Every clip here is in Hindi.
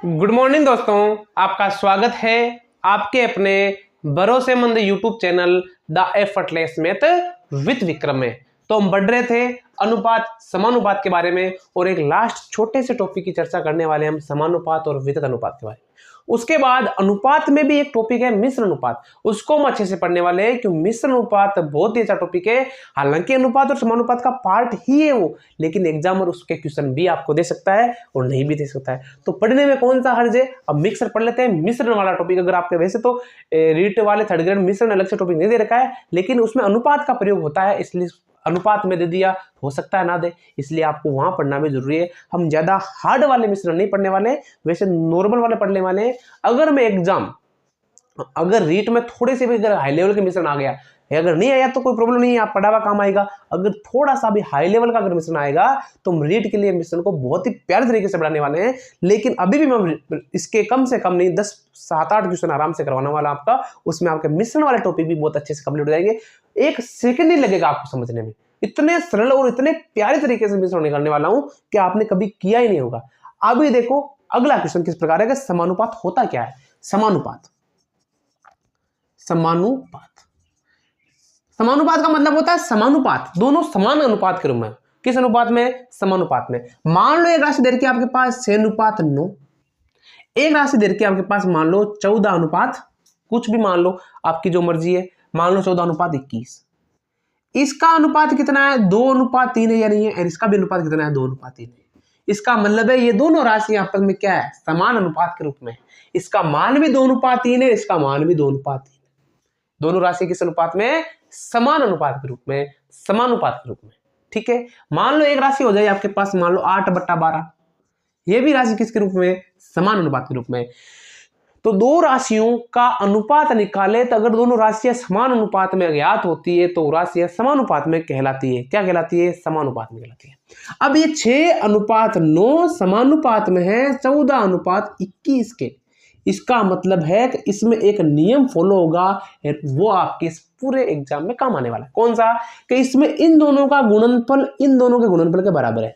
गुड मॉर्निंग दोस्तों, आपका स्वागत है आपके अपने भरोसेमंद YouTube channel the effortless math with Vikram में। तो हम बढ़ रहे थे अनुपात समानुपात के बारे में और एक लास्ट छोटे से टॉपिक की चर्चा करने वाले हम समानुपात और वितत अनुपात के बारे में। उसके बाद अनुपात में भी एक टॉपिक है मिश्र अनुपात, उसको हम अच्छे से पढ़ने वाले हैं क्योंकि मिश्र अनुपात बहुत ही अच्छा टॉपिक है। हालांकि अनुपात और समानुपात का पार्ट ही है वो, लेकिन एग्जाम और उसके क्वेश्चन भी आपको दे सकता है और नहीं भी दे सकता है, तो पढ़ने में कौन सा हर्ज है। अब मिक्सर पढ़ लेते हैं, मिश्रण वाला टॉपिक। अगर आपके वैसे तो रीट वाले थर्ड ग्रेड मिश्रण अलग से टॉपिक नहीं दे रखा है, लेकिन उसमें अनुपात का प्रयोग होता है, इसलिए अनुपात में दे दिया, हो सकता है ना दे, इसलिए आपको वहां पढ़ना भी जरूरी है। हम ज्यादा हार्ड वाले मिश्रण नहीं पढ़ने वाले, वैसे नॉर्मल वाले पढ़ने वाले हैं। अगर रीट में थोड़े से भी अगर हाई लेवल के मिश्रण आ गया, अगर नहीं आया तो कोई प्रॉब्लम नहीं है, आप पढ़ावा काम आएगा। अगर थोड़ा सा भी हाई लेवल का अगर मिश्रण आएगा तो हम रीट के लिए मिश्रण को बहुत ही प्यारे तरीके से पढ़ाने वाले हैं। लेकिन अभी भी मैं इसके कम से कम नहीं 10-7-8 क्वेश्चन आराम से करवाने वाला आपका, उसमें आपके मिश्रण वाले टॉपिक भी बहुत अच्छे से कंप्लीट हो जाएंगे। एक सेकंड नहीं लगेगा आपको समझने में, इतने सरल और इतने प्यारे तरीके से मिश्रण निकालने वाला हूं कि आपने कभी किया ही नहीं होगा। अभी देखो अगला क्वेश्चन किस प्रकार है कि समानुपात होता क्या है। समानुपात का मतलब होता है समानुपात, दोनों समान अनुपात के रूप में। किस अनुपात में? समानुपात में। मान लो एक राशि दे रखी है आपके पास 6:9, एक राशि दे रखी है आपके पास मान लो 14, कुछ भी मान लो, आपकी जो मर्जी है, मान लो 14:21। इसका अनुपात कितना है? 2:3 है या नहीं है? और इसका भी अनुपात कितना है? 2:3 है। इसका मतलब है ये दोनों राशि आपस में क्या है? समान अनुपात के रूप में। इसका मान भी 2:3 है, इसका मान भी 2:3 है। दोनों राशि किस अनुपात में? समान अनुपात के रूप में, समानुपात के रूप में। ठीक है, मान लो एक राशि हो जाए आपके पास, मान लो 8/12, ये भी राशि किसके रूप में? समान अनुपात के रूप में। तो दो राशियों का अनुपात निकाले तो अगर दोनों राशियां समान अनुपात में ज्ञात होती है तो राशियां समानुपात में कहलाती है। क्या कहलाती है? समानुपात में कहलाती है। अब ये 6:9 समानुपात में है 14:21 के। इसका मतलब है कि इसमें एक नियम फॉलो होगा, वो आपके इस पूरे एग्जाम में काम आने वाला है। कौन सा? कि इसमें इन दोनों का गुणनफल इन दोनों के गुणनफल के बराबर है।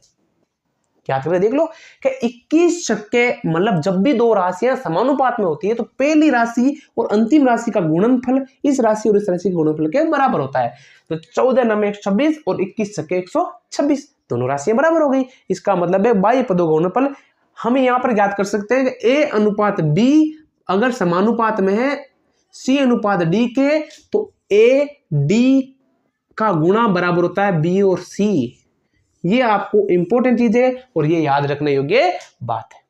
क्या करके देख लो कि 21 छक्के, मतलब जब भी दो राशियां समानुपात में होती है तो पहली राशि और अंतिम राशि का गुणनफल इस राशि और इस राशि के गुणनफल के बराबर होता है। तो 14 × 126 और 21 छक्के 126, दोनों राशियां बराबर हो गई। इसका मतलब है बाह्य पदों का गुणनफल हम यहां पर ज्ञात कर सकते हैं कि A/B अगर समानुपात में है C/D के, तो AD का गुणा बराबर होता है B और C। ये आपको इंपॉर्टेंट चीज है और ये याद रखने योग्य बात है।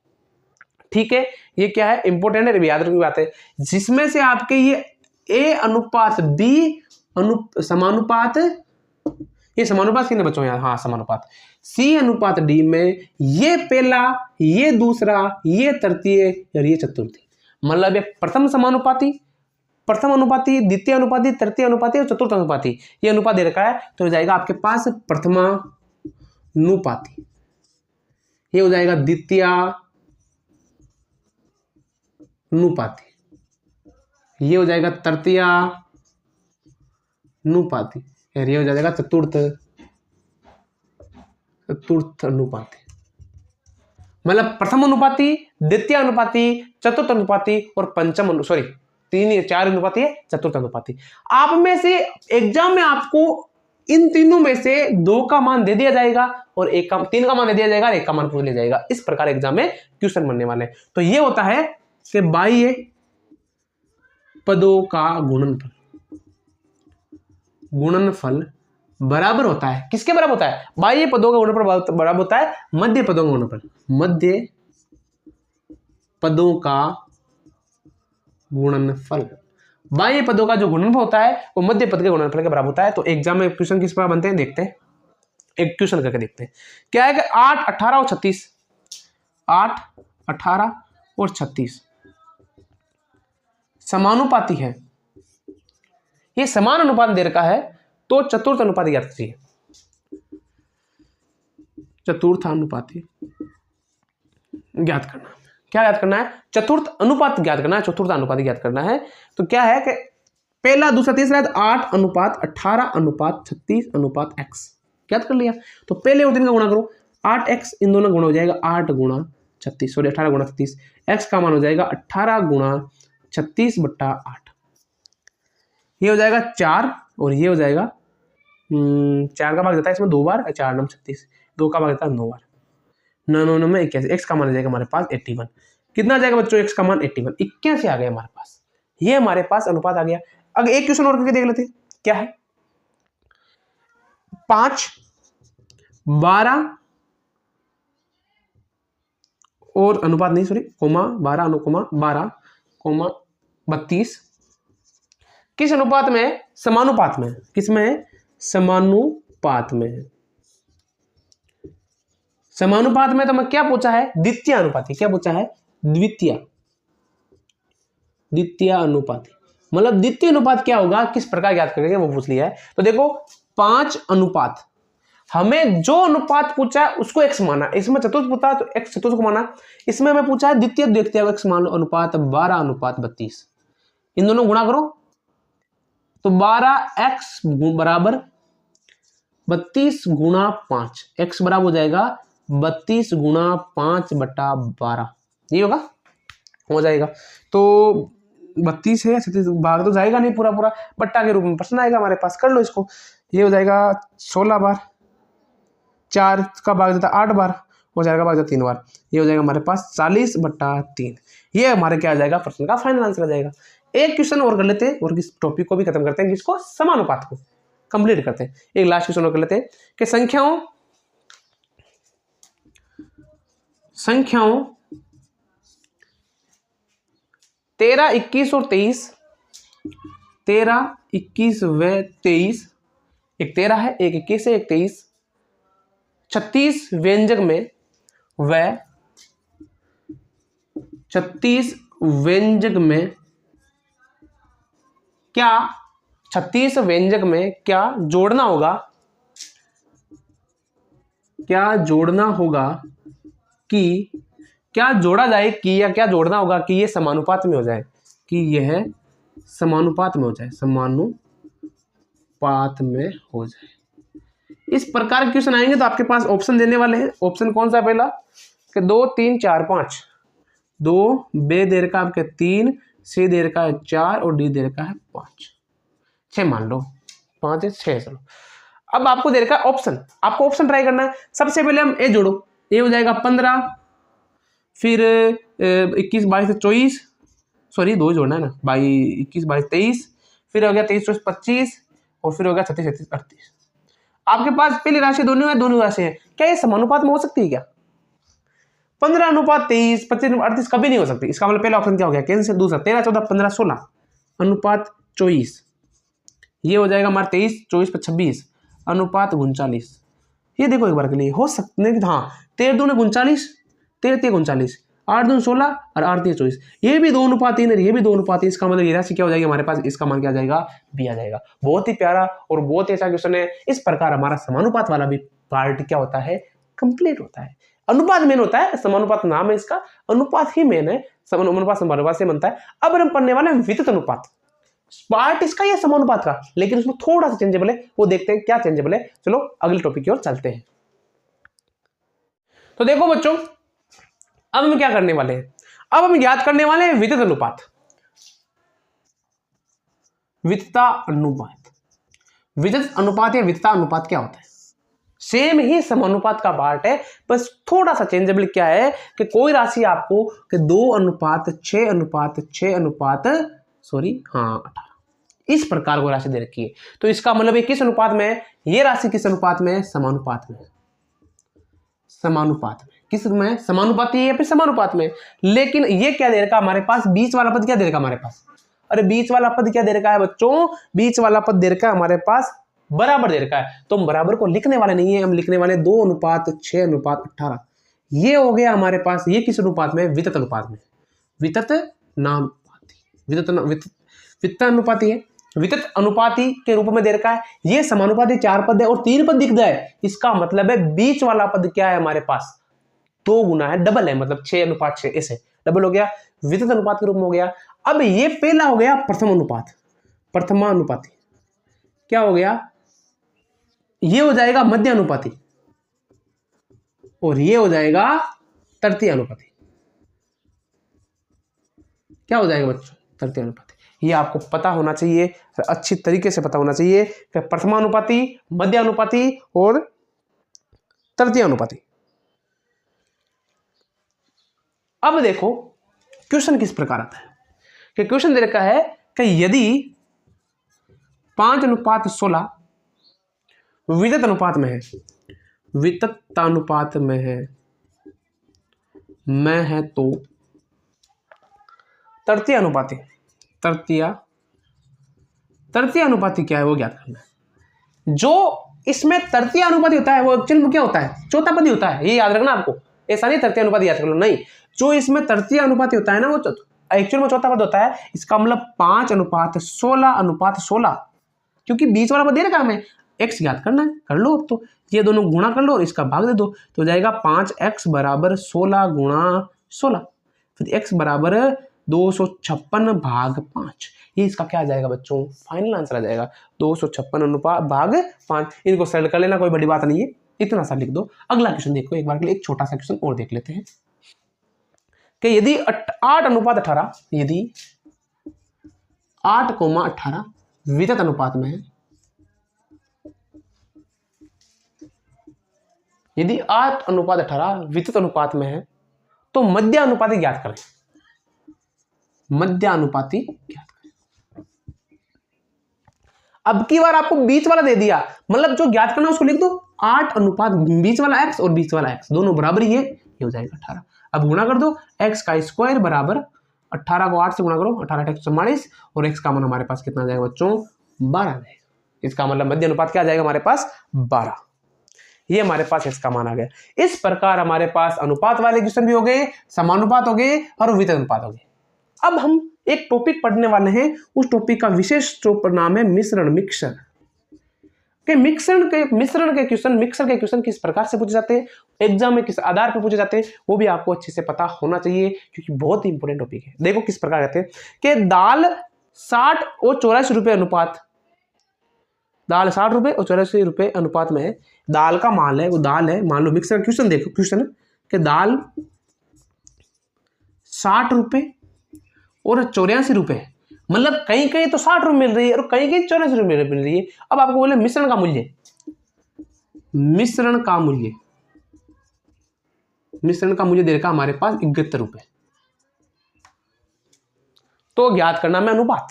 ठीक है, ये क्या है? इंपॉर्टेंट है, याद रखने की बात है। जिसमें से आपके ये A/B समानुपात, ये समानुपात कितने बच्चों यहाँ? हाँ, समानुपात C/D में ये पहला, ये दूसरा, ये तृतीय और ये चतुर्थी, मतलब ये प्रथम समानुपाती, प्रथम अनुपाती, द्वितीय अनुपाती, तृतीय अनुपाती और चतुर्थ अनुपाती, ये अनुपात दे रखा है। तो हो जाएगा आपके पास प्रथमानुपाती, ये हो जाएगा द्वितीयानुपाती, ये हो जाएगा तृतीयानुपाती और ये हो जाएगा चतुर्थ अनुपाती। मतलब प्रथम अनुपाती, द्वितीय अनुपाती, चतुर्थ अनुपाती और पंचम, सॉरी 4 अनुपाती है, चतुर्थ अनुपाती। आप में से एग्जाम में आपको इन तीनों में से 2 का मान दे दिया जाएगा और 3 का मान दे दिया जाएगा और 1 का मान पूछ लिया जाएगा। इस प्रकार एग्जाम में क्वेश्चन बनने वाले हैं। तो ये होता है कि बाह्य पदों का गुणनफल बराबर होता है, किसके बराबर होता है? बाह्य पदों का गुणनफल बराबर होता है मध्य पदों का गुणनफल। मध्य पदों का गुणनफल, बाह्य पदों का जो गुणनफल होता है वो मध्य पद के गुणनफल के बराबर होता है। तो एग्जाम में क्वेश्चन किस प्रकार बनते हैं देखते हैं, एक क्वेश्चन करके देखते हैं। क्या है कि 8, 18 और 36, 8, 18 और 36 समानुपाती है। ये समान अनुपात दे रखा है तो चतुर्थ अनुपात ज्ञात कीजिए। चतुर्थ अनुपाती ज्ञात करना, क्या याद करना है? चतुर्थ अनुपात ज्ञात करना है, चतुर्थ अनुपात ज्ञात करना है। तो क्या है कि पहला, दूसरा, तीसरा 8:18:36:x ज्ञात कर लिया। तो पहले और 3 का गुणा करो, 8x इन दोनों गुणा हो जाएगा 8 × 36, सॉरी 18 गुणा 36, x का मान हो जाएगा 18 गुणा 36/8। ये हो जाएगा 4 और ये हो जाएगा 4 का भाग देता है इसमें 2 बार, 4 9 36, 2 का भाग देता है 9 बार, 9 9 9 में 81, x का मान आ जाएगा हमारे पास 81। कितना आ जाएगा बच्चों? x का मान 81, 81 आ गया हमारे पास। ये हमारे पास अनुपात आ गया। अगर एक क्वेश्चन और करके देख लेते हैं, क्या है? 5, 12 और अनुपात नहीं, सॉरी, कोमा 12 अनुकोमा 12 कोमा 32 किस अनुपात में है? समानुपात में। किस में है? समानुपात में है। समानुपात में तो मैं क्या पूछा है? द्वितीय अनुपाती। क्या पूछा है? द्वितीय अनुपाती। मतलब द्वितीय अनुपात क्या होगा, किस प्रकार ज्ञात करेंगे, वो पूछ लिया है। तो देखो 5 अनुपात, हमें जो अनुपात पूछा है उसको x माना। इसमें चतुर्थ पूछा तो x चतुर्थ को माना। इसमें हमें पूछा है द्वितीय, देखते हैं x मान लो अनुपात 12 अनुपात 32। इन दोनों गुणा करो तो 12x बराबर 32 गुणा 5, x बराबर हो जाएगा 32 गुणा 5/12। ये होगा, हो जाएगा। तो 32 है, 36 भाग तो जाएगा नहीं पूरा पूरा, बट्टा के रूप में प्रश्न आएगा हमारे पास। कर लो इसको। ये हो जाएगा 16 बार, 4 का भाग देता 8 बार, हो जाएगा भाग देता 3 बार। ये हो जाएगा हमारे पास 40/3। ये हमारे क्या आ जाएगा? प्रश्न का फाइनल आंसर आ जाएगा। एक क्वेश्चन और कर लेते हैं और इस टॉपिक को भी खत्म करते हैं, जिसको समानुपात को कंप्लीट करते हैं। एक लास्ट क्वेश्चन और कर लेते हैं कि संख्याओं 13, 21 और 23, 13, 21 व 23, एक 13 है, एक 21 है, एक 23, 36 व्यंजक में व 36 व्यंजक में क्या 36 व्यंजक में क्या जोड़ना होगा? क्या जोड़ना होगा कि क्या जोड़ा जाए कि या क्या जोड़ना होगा कि ये समानुपात में हो जाए, कि यह समानुपात में हो जाए, समानुपात में हो जाए। इस प्रकार के क्वेश्चन आएंगे तो आपके पास ऑप्शन देने वाले हैं। ऑप्शन कौन सा है? पहला कि 2 3 4 5, 2 बे देर का आपके 3, सी देर का 4 और डी देर का है 5, 6 मान लो, 5 है 6। चलो अब आपको दे रखा ऑप्शन, आपको ऑप्शन ट्राई करना है। सबसे पहले हम ए जोड़ो, ए हो जाएगा 15, फिर 21 22 24, सॉरी 2 जोड़ना है ना, 21 22 23, फिर हो गया 23 24 25 और फिर हो गया 36 37 38। आपके पास पहली राशि दोनों है, दोनों राशि है, क्या ये समानुपात में हो सकती है? क्या 15 अनुपात 23, 25 38 कभी नहीं हो सकती। इसका मतलब पहला ऑप्शन क्या हो गया? कैंसिल। दूसरा 13 14 15 16 अनुपात 24, ये हो जाएगा हमारा 23 24 पर 26 अनुपात 39। ये देखो एक बार के लिए हो सकते हैं। हाँ 13 दूने 39, 13 3 39, 8 दून 16 और 8 3 24, ये भी 2 अनुपात 3 है, ये भी 2 अनुपात 3। इसका मतलब ये राशि क्या हो जाएगी हमारे पास? इसका मान क्या आ जाएगा? बी आ जाएगा। बहुत ही प्यारा और बहुत ही अच्छा क्वेश्चन है। इस प्रकार हमारा समानुपात वाला भी पार्ट क्या होता है? कंप्लीट होता है। अनुपात मेन होता है, समानुपात नाम है इसका, अनुपात ही मेन है। अनुपात समानुपात से बनता है। अब हम पढ़ने वाले हैं वितत अनुपात। पार्ट इसका ये समानुपात का, लेकिन उसमें थोड़ा सा चेंजेबल है, वो देखते हैं क्या चेंजेबल है। चलो अगले टॉपिक की ओर चलते हैं। तो देखो बच्चों, अब हम क्या करने वाले हैं? अब हम याद करने वाले हैं वितत अनुपात। वितता अनुपात, वितत अनुपात या वितता अनुपात क्या होता है? सेम ही समानुपात का पार्ट है, बस थोड़ा सा चेंजेबल क्या है कि कोई राशि आपको कि 2 अनुपात 6 अनुपात 6 अनुपात सॉरी हाँ 18 इस प्रकार को राशि दे रखी है। तो इसका मतलब किस अनुपात में है? ये राशि किस अनुपात में है? समानुपात में। समानुपात में किस में? समानुपाती है या फिर समानुपात में। लेकिन ये क्या दे रखा हमारे पास? बीच वाला पद क्या दे रखा हमारे पास? अरे बीच वाला पद क्या दे रखा है बच्चों? बीच वाला पद दे रखा है हमारे पास बराबर दे रखा है। तो हम बराबर को लिखने वाले नहीं है, हम लिखने वाले 2 अनुपात 6 अनुपात 18। ये हो गया हमारे पास। ये किस अनुपात में? वितत अनुपात में। वितत नानुपाती, वितत अनुपाती है, वितत अनुपाती के रूप में दे रखा है। ये समानुपाती 4 पद है और 3 पद दिख गए। इसका मतलब है बीच वाला पद क्या है हमारे पास? 2 गुना है, डबल है, मतलब 6 अनुपात 6 ऐसे डबल हो गया, वितत अनुपात के रूप में हो गया। अब ये पहला हो गया प्रथम अनुपात, प्रथमानुपाती। क्या हो गया? ये हो जाएगा मध्य अनुपाती और ये हो जाएगा तृतीय अनुपाती। क्या हो जाएगा बच्चों? तृतीय अनुपाती। ये आपको पता होना चाहिए, अच्छी तरीके से पता होना चाहिए कि प्रथमानुपाती, मध्यानुपाती और तृतीय अनुपाती। अब देखो क्वेश्चन किस प्रकार आता है कि क्वेश्चन दे रखा है कि यदि 5:16 वितत अनुपात में है, वितत अनुपात में है तो तृतीय अनुपाती, तृतीय अनुपाती क्या है वो ज्ञात करना है। जो इसमें तृतीय अनुपाती होता है वो एक्चुअल क्या होता है? चौथा पदी होता है, ये याद रखना आपको। ऐसा नहीं तृतीय अनुपाती याद कर लो, नहीं, जो इसमें तृतीय अनुपाती होता है ना वो एक्चुअल में चौथा पद होता है। इसका मतलब 5:16:16, क्योंकि बीच वाला पद दे रखा हमें, x ज्ञात करना है, कर लो। अब तो ये दोनों गुणा कर लो और इसका भाग दे दो, तो जाएगा 5x = 16 × 16, फिर x = 256 भाग 5। ये इसका क्या आ जाएगा बच्चों? फाइनल आंसर आ जाएगा 256 भाग 5। इनको सरल कर लेना, कोई बड़ी बात नहीं है, इतना सा लिख दो। अगला क्वेश्चन देखो एक बार के लिए, एक छोटा सा क्वेश्चन और देख लेते हैं कि यदि 8:18, यदि 8:18 वितत अनुपात में है, यदि 8:18 वितत अनुपात में है तो मध्यानुपाती ज्ञात करें। मध्यानुपाती ज्ञात करें। अब की बार आपको बीच वाला दे दिया, मतलब जो ज्ञात करना है उसको लिख दो। 8 अनुपात बीच वाला x और बीच वाला x दोनों बराबर ही है, ये हो जाएगा 18। अब गुणा कर दो, x का स्क्वायर बराबर 18 को 8 से गुणा करो, 18 × 44, और x का मान हमारे पास कितना आ जाएगा बच्चों? 12 आ जाएगा। इसका मतलब मध्य अनुपात क्या आ जाएगा हमारे पास? 12। ये हमारे पास x का मान आ गया। इस प्रकार हमारे पास अनुपात वाले क्वेश्चन भी हो गए, समानुपात हो गए और वितत अनुपात हो गए। अब हम एक टॉपिक पढ़ने वाले हैं, उस टॉपिक का विशेष जो नाम है मिश्रण, मिक्सर के। मिश्रण के क्वेश्चन किस प्रकार से पूछे जाते हैं, एग्जाम में किस आधार पर पूछे जाते हैं, वो भी आपको अच्छे से पता होना चाहिए, क्योंकि बहुत ही इंपॉर्टेंट टॉपिक है। देखो किस प्रकार कहते हैं कि दाल 60 और 84 रुपए अनुपात, दाल 60 रुपए और 84 रुपए अनुपात में है। दाल का माल है, वो दाल है, मान लो मिक्सर। क्वेश्चन देखो, क्वेश्चन कि दाल 60 रुपए और 84 रुपए, मतलब कहीं कहीं तो 60 रुपए मिल रही है और कहीं कहीं 84 रुपए मिल रही है। अब आपको बोले मिश्रण का मूल्य, मिश्रण का मूल्य दे रखा हमारे पास 71 रुपए। तो ज्ञात करना में अनुपात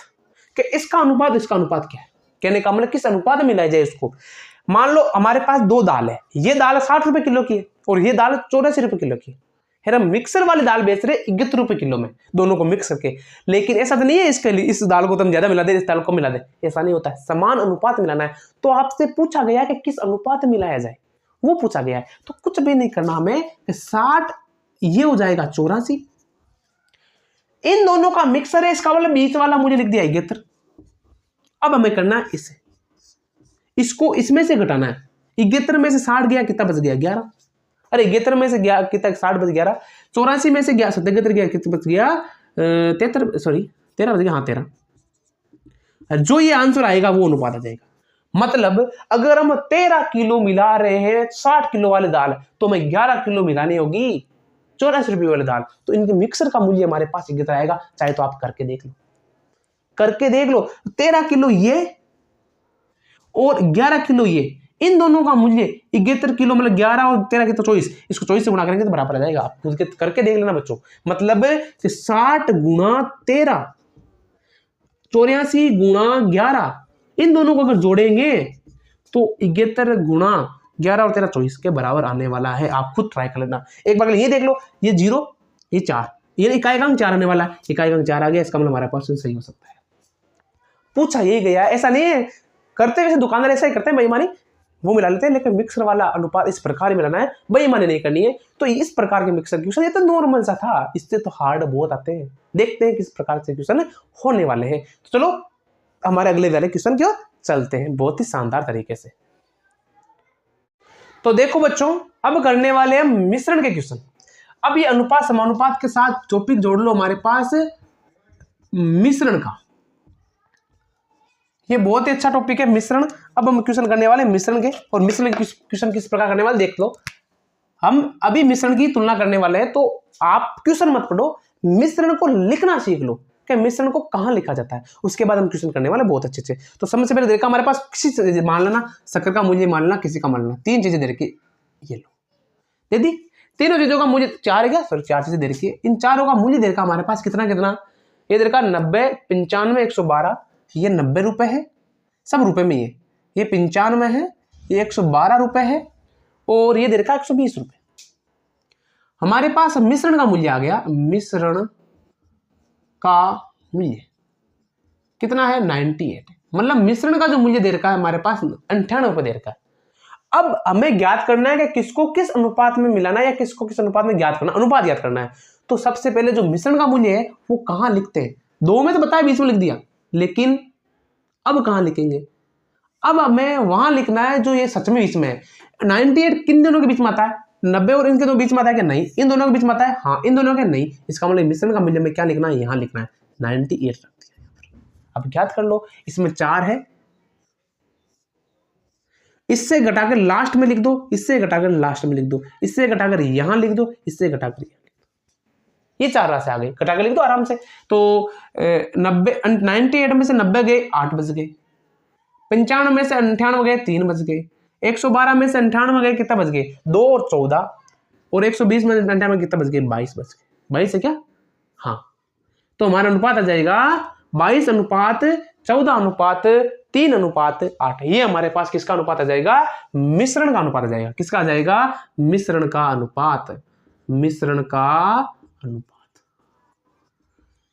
कि इसका अनुपात इसका अनुपात क्या है। कहने का मतलब किस अनुपात में मिलाया जाए इसको। मान लो हमारे पास दो दाल है, ये दाल 60 रुपए किलो की है और ये दाल 84 रुपए किलो की है। हम मिक्सर वाली दाल बेच रहे 71 रुपए किलो में, दोनों को मिक्स करके। लेकिन ऐसा तो नहीं है इसके लिए इस दाल को तुम ज्यादा मिला दे, इस दाल को मिला दे, ऐसा नहीं होता है। समान अनुपात मिलाना है। तो आपसे पूछा गया कि किस अनुपात में मिलाया जाए, वो पूछा गया है। तो कुछ भी नहीं करना हमें, 60 ये हो जाएगा 84, इन दोनों का मिक्सर है, इसका मतलब बीच वाला मुझे लिख दिया 71। अब हमें करना है इसे, इसको इसमें से घटाना है। 71 में से 60 गया, कितना बच गया? 11। अरे 71 में से गया कितना? 60 बच 11। 84 में से गया 77 गया, कितना बच गया? 13 बच गया, हाँ 13। जो ये आंसर आएगा वो अनुपात आ जाएगा। मतलब अगर हम 13 किलो मिला रहे हैं 60 किलो वाली दाल, तो हमें 11 किलो मिलानी होगी 84 रुपये वाली दाल। तो इनके मिक्सर का मूल्य हमारे पास 71 आएगा। चाहे तो आप करके देख लो, 13 किलो ये और 11 किलो ये, इन दोनों का मूल्य 71 किलो, मतलब 11 और 13 कितना? 24। इसको 24 से गुणा करेंगे तो बराबर आ जाएगा। आप खुद करके देख लेना बच्चों। मतलब 60 × 13, 84 × 11, इन दोनों को अगर जोड़ेंगे तो 71 × 11 और 13 24 के बराबर आने वाला है। आप खुद ट्राई कर लेना एक बार। ये देख लो, ये 0, ये 4, ये इकाई अंक 4 आने वाला है, इकाई अंक 4 आ गया, इसका मतलब हमारा क्वेश्चन सही हो सकता है। पूछा ये गया, ऐसा नहीं है करते, वैसे दुकानदार ऐसा ही करते हैं, बेईमानी वो मिला लेते हैं, लेकिन मिक्सर वाला अनुपात इस प्रकार ही मिलाना है, बेईमानी नहीं करनी है। तो इस प्रकार के मिक्सर क्वेश्चन ये तो नॉर्मल सा था, इससे तो हार्ड बहुत आते हैं। देखते हैं किस प्रकार से क्वेश्चन होने वाले हैं। तो चलो हमारे अगले वाले क्वेश्चन क्यों चलते हैं बहुत ही शानदार तरीके से। तो देखो बच्चों, अब करने वाले हैं मिश्रण के क्वेश्चन। अब ये अनुपात समानुपात के साथ टॉपिक जोड़ लो हमारे पास मिश्रण का, ये बहुत ही अच्छा टॉपिक है मिश्रण। अब हम क्वेश्चन करने वाले मिश्रण के, और मिश्रण के क्वेश्चन किस प्रकार करने वाले देख लो। हम अभी मिश्रण की तुलना करने वाले हैं, तो आप क्वेश्चन मत पढ़ो, मिश्रण को लिखना सीख लो कि मिश्रण को कहाँ लिखा जाता है, उसके बाद हम क्वेश्चन करने वाले बहुत अच्छे से। तो सबसे पहले देखा हमारे पास किसी मान लेना शक्कर का मूल्य मान लेना, किसी का मान लेना, 3 चीजें दे रखी, ये लो दे दी, तीनों चीजों का मूल्य 4 है क्या, सॉरी 4 चीजें दे रखी है, इन चारों का मूल्य दे रखा हमारे पास कितना कितना, ये दे रखा 90, 95, 112, ये 90 रुपए है, सब रुपए में ये 95 है, ये 112 रुपए है, और ये दे रखा 120 रुपए। हमारे पास मिश्रण का मूल्य आ गया, मिश्रण का मूल्य कितना है 98, मतलब मिश्रण का जो मूल्य दे रखा है हमारे पास 98 रुपए दे रखा है। अब हमें ज्ञात करना है कि किसको किस अनुपात में मिलाना है या किसको किस अनुपात में ज्ञात करना, अनुपात ज्ञात करना है। तो सबसे पहले जो मिश्रण का मूल्य है वो कहां लिखते हैं, 2 में तो बताया 20 में लिख दिया, लेकिन अब कहां लिखेंगे, अब हमें वहां लिखना है जो ये सच में बीच में है। 98 किन दोनों के बीच में आता है, 90 और इनके दो बीच में आता है क्या, नहीं। इन दोनों के बीच में आता है, हाँ। इन दोनों के नहीं। इसका मतलब मिश्रण का मूल्य में क्या लिखना है, यहां लिखना है 98 रख दिया। अब ज्ञात कर लो, इसमें 4 है, इससे घटाकर लास्ट में लिख दो, इससे घटाकर लास्ट में लिख दो, इससे घटाकर यहां लिख दो, इससे घटाकर यहां लिख दो, ये 4 राशि आ गई, घटाकर लिख दो आराम से। तो 98 में से 90 गए 8 बच गए, 95 में से 98 गए 3 बच गए, 112 में से 98 गए कितना बच गए 2 और 14, और 120 में 98 कितना बच गए 22 बच गए। 22 है क्या, हाँ। तो हमारा अनुपात आ जाएगा 22 अनुपात 14 अनुपात 3 अनुपात 8। ये हमारे पास किसका अनुपात आ जाएगा, मिश्रण का अनुपात आ जाएगा। किसका आ जाएगा, मिश्रण का अनुपात, मिश्रण का अनुपात।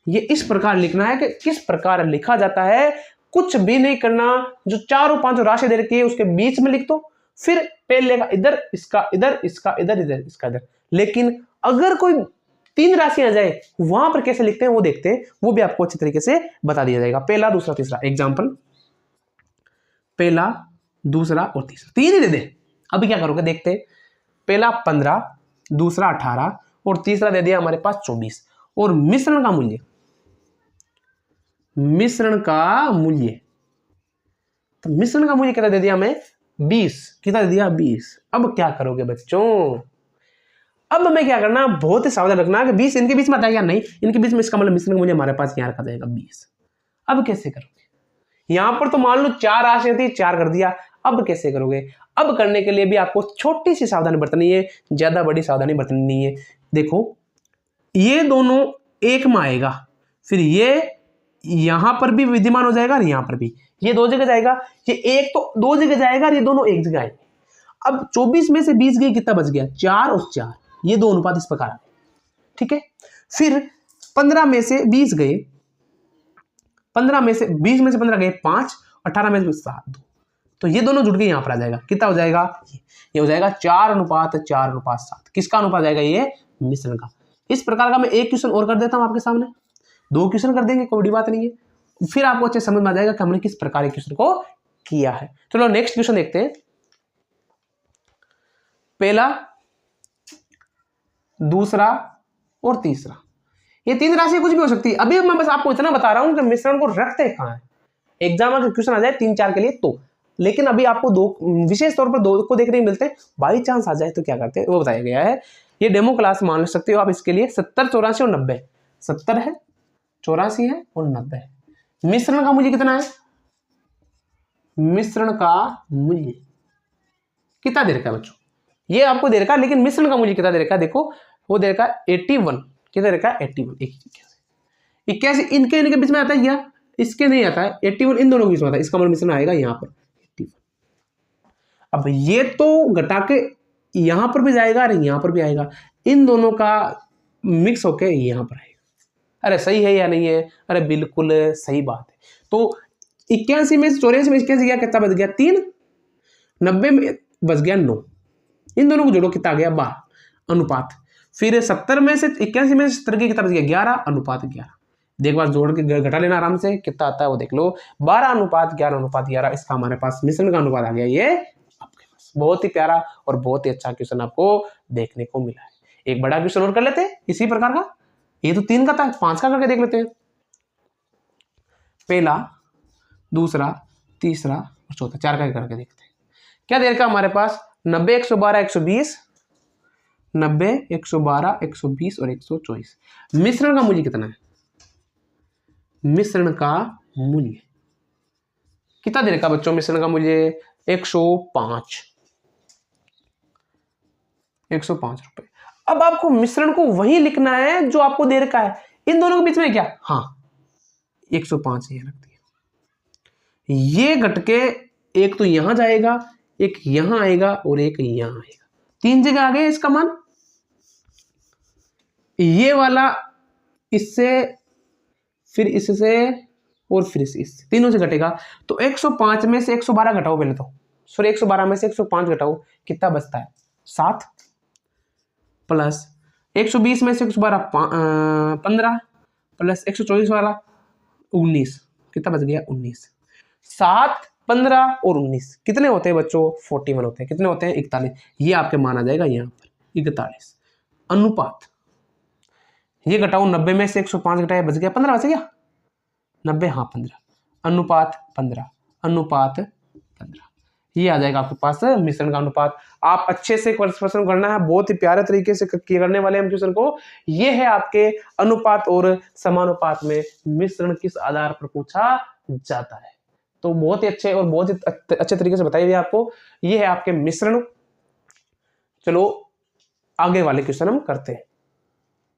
ये इस प्रकार लिखना है कि किस प्रकार लिखा जाता है, कुछ भी नहीं करना, जो 4 और 5 राशि दे रखी है उसके बीच में लिख दो, फिर पहले का इधर, इसका इधर, इसका इधर, इधर इसका इधर। लेकिन अगर कोई 3 राशि आ जाए वहां पर कैसे लिखते हैं वो देखते हैं, वो भी आपको अच्छी तरीके से बता दिया जाएगा। पहला दूसरा तीसरा, एग्जाम्पल पहला दूसरा और तीसरा 3 ही दे दे। अभी क्या करोगे देखते हैं, पहला 15, दूसरा 18 और तीसरा दे दिया हमारे पास 24। और मिश्रण का मूल्य, मिश्रण का मूल्य, तो मिश्रण का मूल्य कितना दे दिया हमें 20, कितना दे दिया 20। अब क्या करोगे बच्चों, अब हमें क्या करना, बहुत ही सावधान रखना कि 20 इनके बीच में आता है या नहीं, इनके बीच में, इसका मतलब मिश्रण का मूल्य हमारे पास यहाँ रखा जाएगा 20। अब कैसे करोगे, यहां पर तो मान लो 4 राशियां थी, 4 कर दिया, अब कैसे करोगे। अब करने के लिए भी आपको छोटी सी सावधानी बरतनी है, ज्यादा बड़ी सावधानी बरतनी नहीं है। देखो ये दोनों एक में आएगा, फिर ये यहां पर भी विद्यमान हो जाएगा और यहां पर भी, ये 2 जगह जाएगा, ये एक तो 2 जगह जाएगा और ये दोनों एक जगह आएंगे। अब 24 में से 20 गए, कितना बच गया 4 और 4, ये 2 अनुपात इस प्रकार, ठीक है। फिर 15 में से 20 गए, 15 में से 20 में से 15 गए 5, 18 में से 7 2, तो ये दोनों जुड़ के यहां पर आ जाएगा, कितना हो जाएगा, ये हो जाएगा 4 अनुपात 4 अनुपात 7। किसका अनुपात जाएगा, ये मिश्रण का। इस प्रकार का मैं एक क्वेश्चन और कर देता हूं आपके सामने, 2 क्वेश्चन कर देंगे, कोई बड़ी बात नहीं है, फिर आपको अच्छे समझ में आ जाएगा कि हमने किस प्रकार के क्वेश्चन को किया है। चलो नेक्स्ट क्वेश्चन देखते हैं। पहला दूसरा और तीसरा, ये 3 राशि कुछ भी हो सकती है। अभी मैं बस आपको इतना बता रहा हूं कि मिश्रण को रखते कहां है, एग्जाम में क्वेश्चन आ जाए 3-4 के लिए तो, लेकिन अभी आपको 2 विशेष तौर पर 2 को देखने मिलते हैं, बाई चांस आ जाए तो क्या करते हैं वो बताया गया है। ये डेमो क्लास मान सकते हो आप इसके लिए। 70, 84 और 90, 70 है, 84 है और 90 है। मिश्रण का मूल्य कितना है, मिश्रण का मूल्य कितना दे रखा है बच्चों, ये आपको दे रखा है, लेकिन मिश्रण का मूल्य कितना दे रखा है, देखो वो दे रखा है 81, कितना दे रखा है 81, 81 इनके बीच में आता है क्या, इसके नहीं आता है, 81 इन दोनों के बीच में आता है, इसका मतलब मिश्रण आएगा यहाँ पर 81। अब ये तो घटा के यहां पर भी जाएगा और यहां पर भी आएगा, इन दोनों का मिक्स होके यहां पर आएगा। अरे सही है या नहीं है, अरे बिल्कुल सही बात है। तो 81 में 84 में 81 गया, कितना बच गया 3, 90 में बच गया 9, इन दोनों को जोड़ो कितना आ गया 12 अनुपात। फिर 70 में से 81 में 70 की कितना बच गया 11 अनुपात 11। देख बार जोड़ के घटा लेना आराम से, कितना आता है वो देख लो, 12 अनुपात 11 अनुपात 11। इसका हमारे पास मिश्रण का अनुपात आ गया ये आपके पास। बहुत ही प्यारा और बहुत ही अच्छा क्वेश्चन आपको देखने को मिला है। एक बड़ा क्वेश्चन और कर लेते हैं इसी प्रकार का, ये तो 3 का था, 5 का करके देख लेते हैं। पहला दूसरा तीसरा और चौथा, 4 का करके देखते हैं। क्या दे रखा हमारे पास 90, 112, 120 90, 112, 120 और 124। मिश्रण का मूल्य कितना है? मिश्रण का मूल्य कितना दे रखा बच्चों? मिश्रण का मूल्य 105 रुपए। अब आपको मिश्रण को वही लिखना है जो आपको दे रखा है। इन दोनों के बीच में क्या? हाँ, 105 ये रख दिया। ये घटके एक तो यहां जाएगा, एक यहां आएगा और एक यहां आएगा। 3 जगह आ गए इसका मान। ये वाला इससे, फिर इससे और फिर इससे, तीनों से घटेगा। तो 105 में से 112 घटाओ पहले तो, सॉरी 112 में से 105 घटाओ, कितना बचता है? 7 प्लस 120 में से 112 15 प्लस 124 वाला 19, कितना बच गया? 19। 7, 15 और 19 कितने होते हैं बच्चों? 41 होते हैं। कितने होते हैं? 41। ये आपके मान आ जाएगा यहाँ पर 41। अनुपात, ये घटाओ 90 में से 105 घटाया, बच गया 15, बच गया 90, हाँ 15। अनुपात 15, अनुपात 15, ये आ जाएगा आपके पास मिश्रण का अनुपात। आप अच्छे से क्वेश्चन करना है, बहुत ही प्यारे तरीके से करने वाले हम क्वेश्चन को। ये है आपके अनुपात और समानुपात में मिश्रण किस आधार पर पूछा जाता है। तो बहुत ही अच्छे और बहुत ही अच्छे तरीके से बताइए आपको। ये है आपके मिश्रण। चलो आगे वाले क्वेश्चन हम करते हैं।